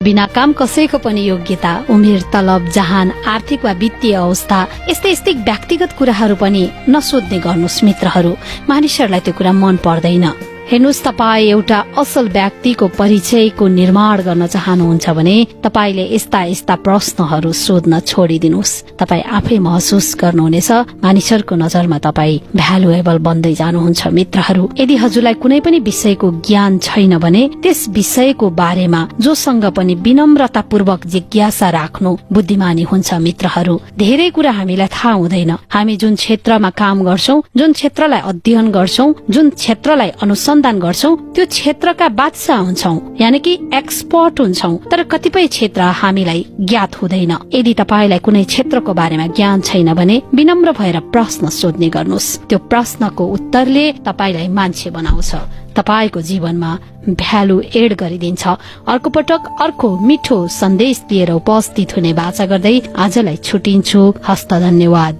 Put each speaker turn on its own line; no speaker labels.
बिना काम कसैको पनि योग्यता, उमेर, तलब, जहान, आर्थिक वा वित्तीय अवस्था यस्तै व्यक्तिगत कुराहरू पनि नसोध्ने गर्नुस् मित्रहरू। मानिसहरूलाई त्यो कुरा मन पर्दैन। हेर्नुस्, तपाई एउटा असल व्यक्तिको परिचयको निर्माण गर्न चाहनुहुन्छ भने तपाईले यस्ता प्रश्नहरू सोध्न छोडिदिनुस्। तपाई आफै महसुस गर्नुहुनेछ मानिसहरूको नजरमा तपाई भ्यालुएबल बन्दै जानुहुन्छ मित्रहरू। यदि हजुरलाई कुनै पनि विषयको ज्ञान छैन भने त्यस विषयको बारेमा जोसँग पनि विनम्रतापूर्वक जिज्ञासा राख्नु बुद्धिमानी हुन्छ मित्रहरू। धेरै कुरा हामीलाई थाहा हुँदैन। हामी जुन क्षेत्रमा काम गर्छौं, जुन क्षेत्रलाई अध्ययन गर्छौं, जुन क्षेत्रलाई अनुसन्धान गर्छौं, त्यो क्षेत्रका बादशाह हुन्छौं, यानि कि एक्सपर्ट हुन्छौं। तर कतिपय क्षेत्र हामीलाई ज्ञात हुँदैन। यदि तपाईलाई कुनै क्षेत्रको बारेमा ज्ञान छैन भने विनम्र भएर प्रश्न सोध्ने गर्नुस्। त्यो प्रश्नको उत्तरले तपाईलाई मान्छे बनाउँछ, तपाईको जीवनमा भ्यालु एड गरिदिन्छ। अर्को पटक अर्को मिठो सन्देश लिएर उपस्थित हुने बाचा गर्दै आजलाई छुटिन्छु। हस्त धन्यवाद।